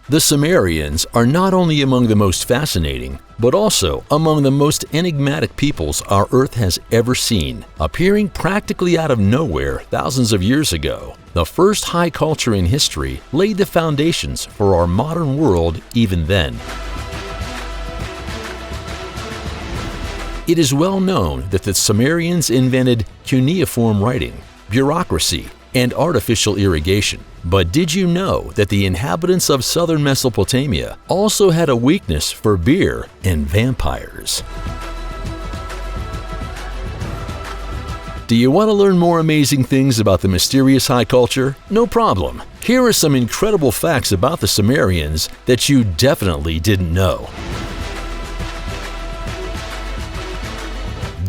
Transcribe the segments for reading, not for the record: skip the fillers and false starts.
The Sumerians are not only among the most fascinating, but also among the most enigmatic peoples our Earth has ever seen, appearing practically out of nowhere thousands of years ago. The first high culture in history laid the foundations for our modern world even then. It is well known that the Sumerians invented cuneiform writing, bureaucracy, and artificial irrigation. But did you know that the inhabitants of southern Mesopotamia also had a weakness for beer and vampires? Do you want to learn more amazing things about the mysterious high culture? No problem. Here are some incredible facts about the Sumerians that you definitely didn't know.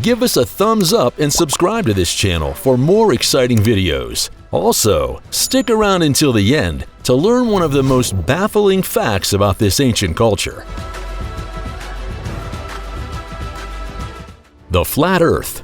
Give us a thumbs up and subscribe to this channel for more exciting videos. Also, stick around until the end to learn one of the most baffling facts about this ancient culture. The Flat Earth.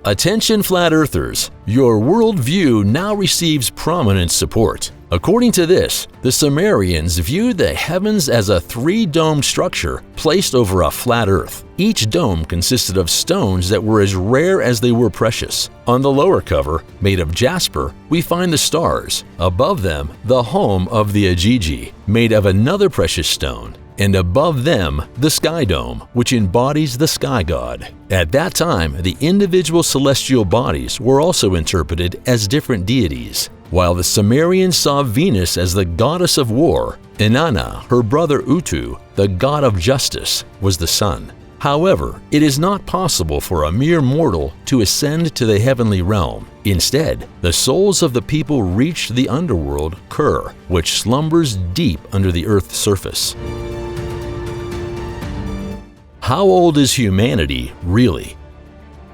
Attention Flat Earthers, your worldview now receives prominent support. According to this, the Sumerians viewed the heavens as a three-domed structure placed over a flat earth. Each dome consisted of stones that were as rare as they were precious. On the lower cover, made of jasper, we find the stars. Above them, the home of the Agigi, made of another precious stone. And above them, the sky dome, which embodies the sky god. At that time, the individual celestial bodies were also interpreted as different deities. While the Sumerians saw Venus as the goddess of war, Inanna, her brother Utu, the god of justice, was the sun. However, it is not possible for a mere mortal to ascend to the heavenly realm. Instead, the souls of the people reached the underworld, Kur, which slumbers deep under the earth's surface. How old is humanity, really?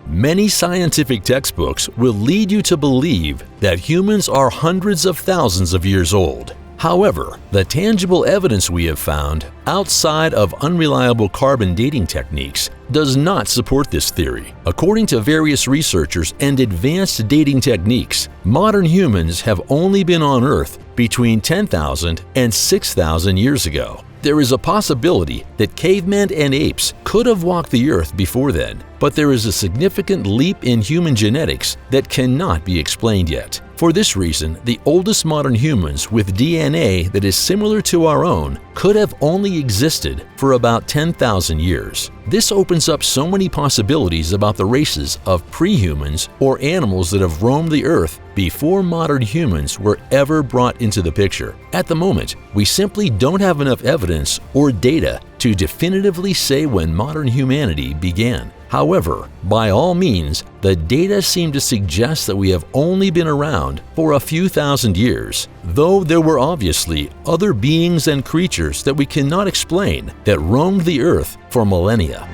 Many scientific textbooks will lead you to believe that humans are hundreds of thousands of years old. However, the tangible evidence we have found outside of unreliable carbon dating techniques does not support this theory. According to various researchers and advanced dating techniques, modern humans have only been on Earth between 10,000 and 6,000 years ago. There is a possibility that cavemen and apes could have walked the earth before then, but there is a significant leap in human genetics that cannot be explained yet. For this reason, the oldest modern humans with DNA that is similar to our own could have only existed for about 10,000 years. This opens up so many possibilities about the races of pre-humans or animals that have roamed the earth before modern humans were ever brought into the picture. At the moment, we simply don't have enough evidence or data to definitively say when modern humanity began. However, by all means, the data seem to suggest that we have only been around for a few thousand years, though there were obviously other beings and creatures that we cannot explain that roamed the earth for millennia.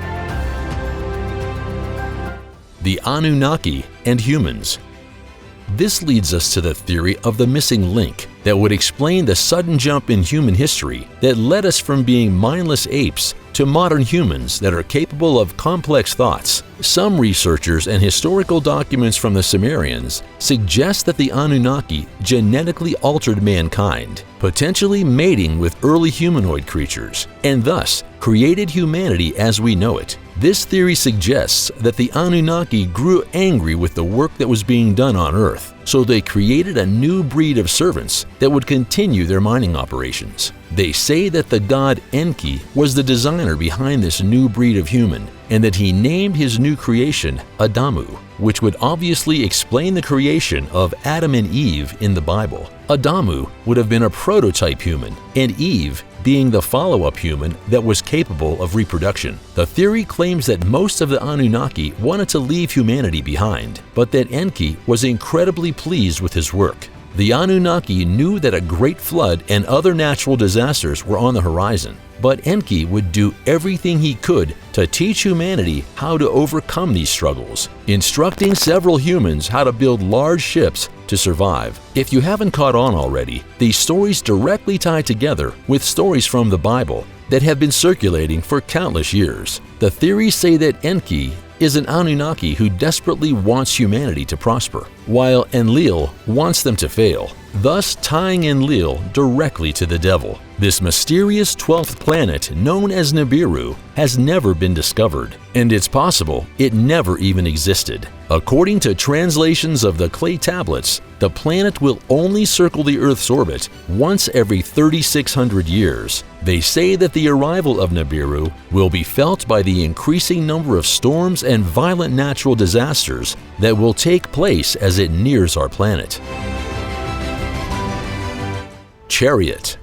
The Anunnaki and humans. This leads us to the theory of the missing link that would explain the sudden jump in human history that led us from being mindless apes to modern humans that are capable of complex thoughts. Some researchers and historical documents from the Sumerians suggest that the Anunnaki genetically altered mankind, potentially mating with early humanoid creatures, and thus created humanity as we know it. This theory suggests that the Anunnaki grew angry with the work that was being done on Earth, so they created a new breed of servants that would continue their mining operations. They say that the god Enki was the designer behind this new breed of human, and that he named his new creation Adamu, which would obviously explain the creation of Adam and Eve in the Bible. Adamu would have been a prototype human, and Eve being the follow-up human that was capable of reproduction. The theory claims that most of the Anunnaki wanted to leave humanity behind, but that Enki was incredibly pleased with his work. The Anunnaki knew that a great flood and other natural disasters were on the horizon, but Enki would do everything he could to teach humanity how to overcome these struggles, instructing several humans how to build large ships to survive. If you haven't caught on already, these stories directly tie together with stories from the Bible that have been circulating for countless years. The theories say that Enki is an Anunnaki who desperately wants humanity to prosper, while Enlil wants them to fail. thus tying Enlil directly to the devil. This mysterious 12th planet, known as Nibiru, has never been discovered, and it's possible it never even existed. According to translations of the clay tablets, the planet will only circle the Earth's orbit once every 3,600 years. They say that the arrival of Nibiru will be felt by the increasing number of storms and violent natural disasters that will take place as it nears our planet. Chariot.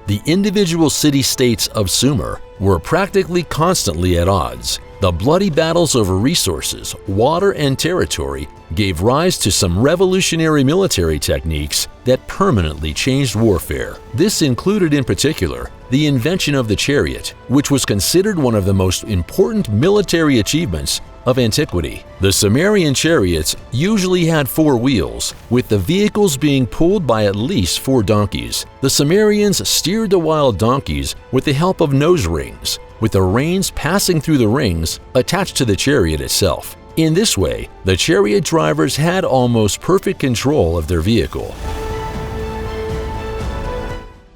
The individual city-states of Sumer were practically constantly at odds. The bloody battles over resources, water, and territory gave rise to some revolutionary military techniques that permanently changed warfare. This included in particular the invention of the chariot, which was considered one of the most important military achievements of antiquity. The Sumerian chariots usually had 4 wheels, with the vehicles being pulled by at least 4 donkeys. The Sumerians steered the wild donkeys with the help of nose rings, with the reins passing through the rings attached to the chariot itself. In this way, the chariot drivers had almost perfect control of their vehicle.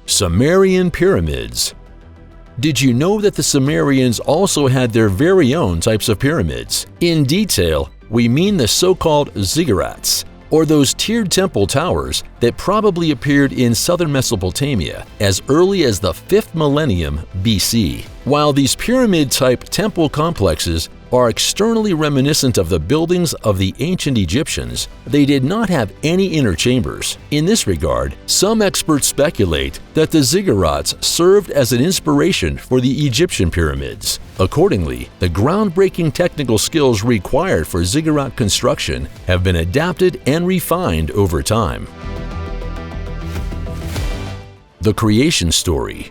Sumerian pyramids. Did you know that the Sumerians also had their very own types of pyramids? In detail, we mean the so-called ziggurats, or those tiered temple towers that probably appeared in southern Mesopotamia as early as the 5th millennium BC. While these pyramid-type temple complexes are externally reminiscent of the buildings of the ancient Egyptians, they did not have any inner chambers. In this regard, some experts speculate that the ziggurats served as an inspiration for the Egyptian pyramids. Accordingly, the groundbreaking technical skills required for ziggurat construction have been adapted and refined over time. The creation story.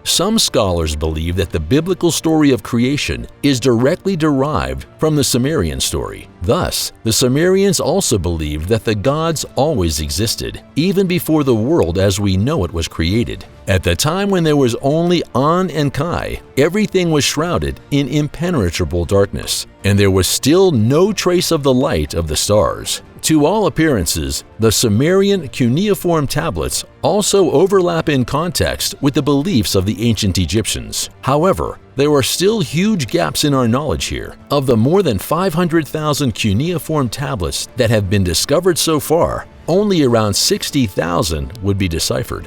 Some scholars believe that the biblical story of creation is directly derived from the Sumerian story. Thus, the Sumerians also believed that the gods always existed, even before the world as we know it was created. At the time when there was only An and Kai, everything was shrouded in impenetrable darkness, and there was still no trace of the light of the stars. To all appearances, the Sumerian cuneiform tablets also overlap in context with the beliefs of the ancient Egyptians. However, there are still huge gaps in our knowledge here. Of the more than 500,000 cuneiform tablets that have been discovered so far, only around 60,000 would be deciphered.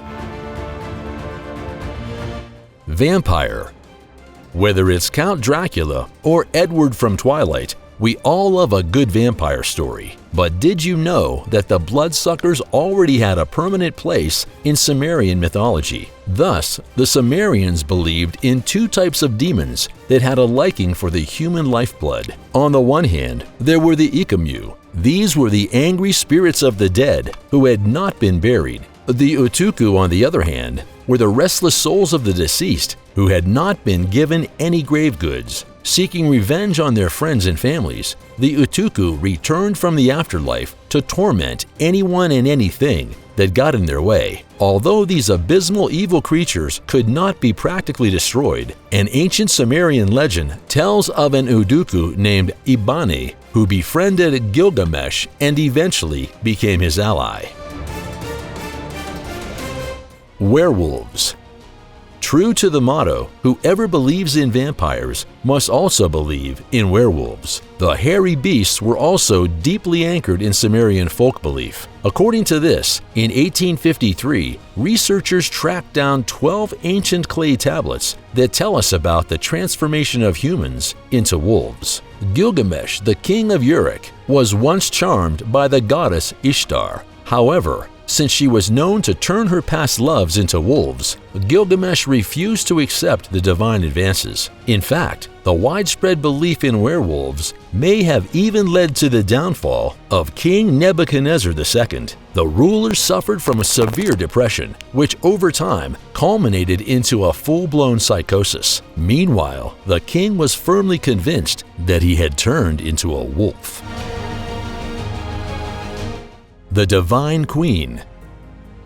Vampire. Whether it's Count Dracula or Edward from Twilight, we all love a good vampire story. But did you know that the bloodsuckers already had a permanent place in Sumerian mythology? Thus, the Sumerians believed in 2 types of demons that had a liking for the human lifeblood. On the one hand, there were the Ikamu. These were the angry spirits of the dead who had not been buried. The Utuku, on the other hand, were the restless souls of the deceased who had not been given any grave goods. Seeking revenge on their friends and families, the Utuku returned from the afterlife to torment anyone and anything that got in their way. Although these abysmal evil creatures could not be practically destroyed, an ancient Sumerian legend tells of an Uduku named Ibani who befriended Gilgamesh and eventually became his ally. Werewolves. True to the motto, whoever believes in vampires must also believe in werewolves. The hairy beasts were also deeply anchored in Sumerian folk belief. According to this, in 1853, researchers tracked down 12 ancient clay tablets that tell us about the transformation of humans into wolves. Gilgamesh, the king of Uruk, was once charmed by the goddess Ishtar. However, since she was known to turn her past loves into wolves, Gilgamesh refused to accept the divine advances. In fact, the widespread belief in werewolves may have even led to the downfall of King Nebuchadnezzar II. The ruler suffered from a severe depression, which over time culminated into a full-blown psychosis. Meanwhile, the king was firmly convinced that he had turned into a wolf. The Divine Queen.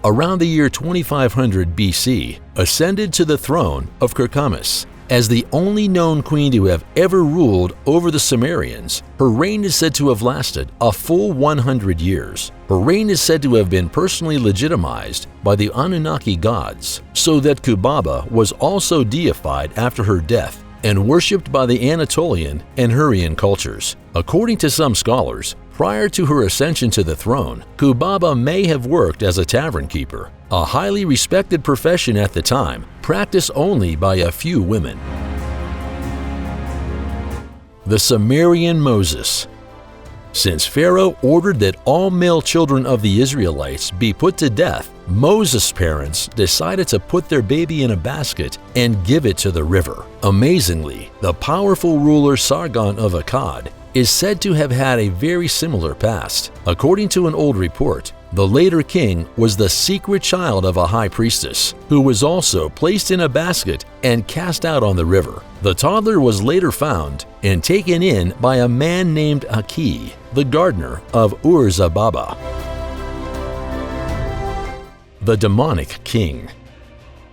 Around the year 2500 BC, ascended to the throne of Kirkamis. As the only known queen to have ever ruled over the Sumerians, her reign is said to have lasted a full 100 years. Her reign is said to have been personally legitimized by the Anunnaki gods, so that Kubaba was also deified after her death and worshipped by the Anatolian and Hurrian cultures. According to some scholars, prior to her ascension to the throne, Kubaba may have worked as a tavern keeper, a highly respected profession at the time, practiced only by a few women. The Sumerian Moses. Since Pharaoh ordered that all male children of the Israelites be put to death, Moses' parents decided to put their baby in a basket and give it to the river. Amazingly, the powerful ruler Sargon of Akkad is said to have had a very similar past. According to an old report, the later king was the secret child of a high priestess, who was also placed in a basket and cast out on the river. The toddler was later found and taken in by a man named Aki, the gardener of Ur-Zababa. The Demonic King.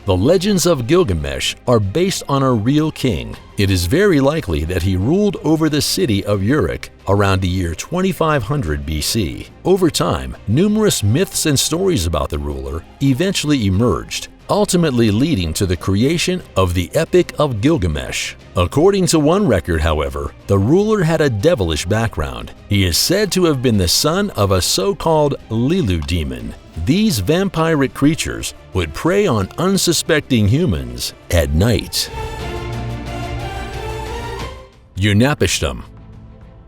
The legends of Gilgamesh are based on a real king. It is very likely that he ruled over the city of Uruk around the year 2500 BC. Over time, numerous myths and stories about the ruler eventually emerged, ultimately leading to the creation of the Epic of Gilgamesh. According to one record, however, the ruler had a devilish background. He is said to have been the son of a so-called Lilu demon. These vampiric creatures would prey on unsuspecting humans at night. Unapishtim.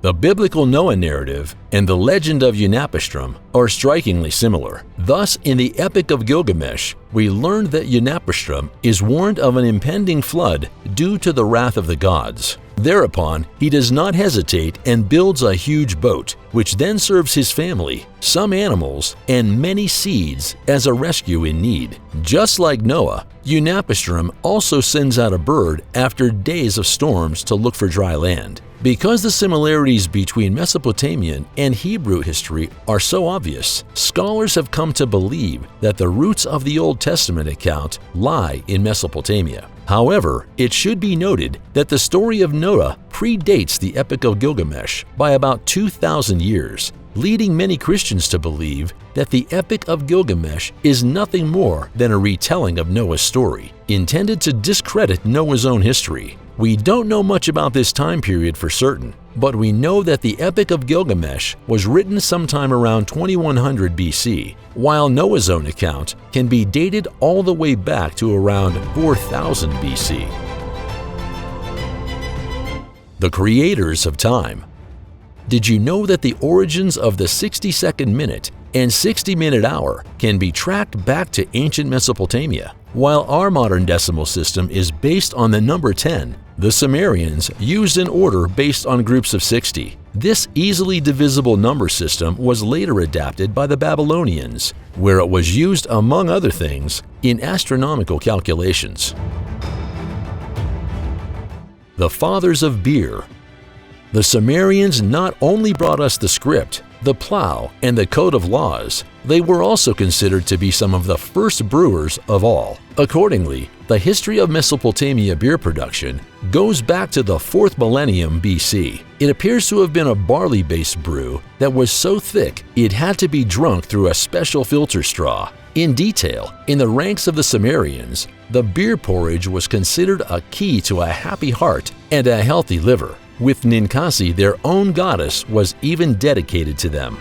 The biblical Noah narrative and the legend of Unapishtim are strikingly similar. Thus, in the Epic of Gilgamesh, we learned that Unapishtim is warned of an impending flood due to the wrath of the gods. Thereupon, he does not hesitate and builds a huge boat, which then serves his family, some animals, and many seeds as a rescue in need. Just like Noah, Unapishtim also sends out a bird after days of storms to look for dry land. Because the similarities between Mesopotamian and Hebrew history are so obvious, scholars have come to believe that the roots of the Old Testament account lie in Mesopotamia. However, it should be noted that the story of Noah predates the Epic of Gilgamesh by about 2,000 years, leading many Christians to believe that the Epic of Gilgamesh is nothing more than a retelling of Noah's story, intended to discredit Noah's own history. We don't know much about this time period for certain, but we know that the Epic of Gilgamesh was written sometime around 2100 BC, while Noah's own account can be dated all the way back to around 4000 BC. The creators of time. Did you know that the origins of the 60-second minute and 60-minute hour can be tracked back to ancient Mesopotamia? While our modern decimal system is based on the number 10, the Sumerians used an order based on groups of 60. This easily divisible number system was later adapted by the Babylonians, where it was used, among other things, in astronomical calculations. The Fathers of Beer. The Sumerians not only brought us the script, the plow, and the code of laws, they were also considered to be some of the first brewers of all. Accordingly, the history of Mesopotamia beer production goes back to the 4th millennium BC. It appears to have been a barley-based brew that was so thick it had to be drunk through a special filter straw. In detail, in the ranks of the Sumerians, the beer porridge was considered a key to a happy heart and a healthy liver. With Ninkasi, their own goddess, was even dedicated to them.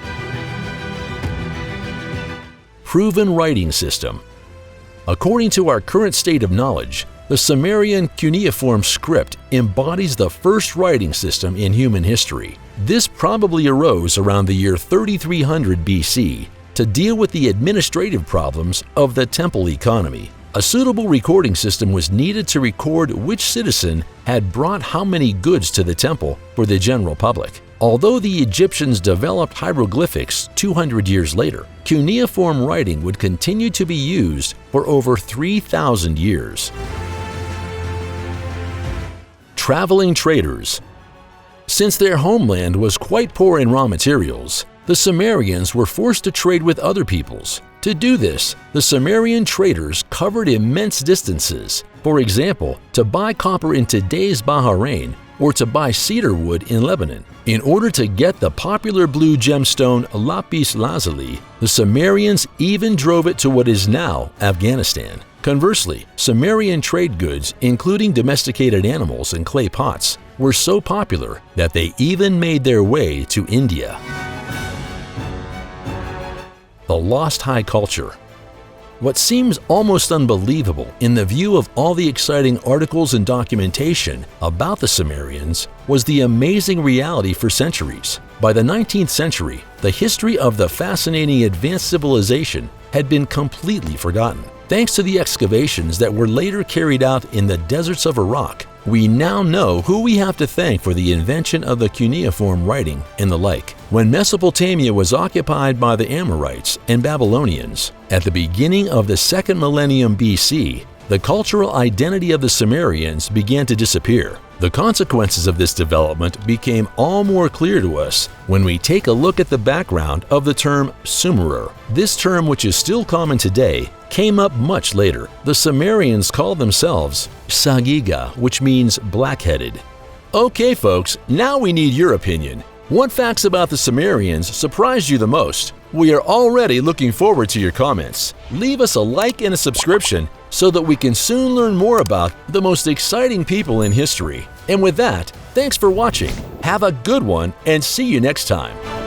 Proven writing system. According to our current state of knowledge, the Sumerian cuneiform script embodies the first writing system in human history. This probably arose around the year 3300 BC to deal with the administrative problems of the temple economy. A suitable recording system was needed to record which citizen had brought how many goods to the temple for the general public. Although the Egyptians developed hieroglyphics 200 years later, cuneiform writing would continue to be used for over 3,000 years. Traveling traders. Since their homeland was quite poor in raw materials, the Sumerians were forced to trade with other peoples. To do this, the Sumerian traders covered immense distances. For example, to buy copper in today's Bahrain or to buy cedar wood in Lebanon. In order to get the popular blue gemstone lapis lazuli, the Sumerians even drove it to what is now Afghanistan. Conversely, Sumerian trade goods, including domesticated animals and clay pots, were so popular that they even made their way to India. The lost high culture. What seems almost unbelievable in the view of all the exciting articles and documentation about the Sumerians was the amazing reality for centuries. By the 19th century, the history of the fascinating advanced civilization had been completely forgotten. Thanks to the excavations that were later carried out in the deserts of Iraq, we now know who we have to thank for the invention of the cuneiform writing and the like. When Mesopotamia was occupied by the Amorites and Babylonians, at the beginning of the 2nd millennium BC, the cultural identity of the Sumerians began to disappear. The consequences of this development became all more clear to us when we take a look at the background of the term Sumerer. This term, which is still common today, came up much later. The Sumerians called themselves Sagiga, which means black-headed. Okay folks, now we need your opinion. What facts about the Sumerians surprised you the most? We are already looking forward to your comments. Leave us a like and a subscription so that we can soon learn more about the most exciting people in history. And with that, thanks for watching. Have a good one and see you next time.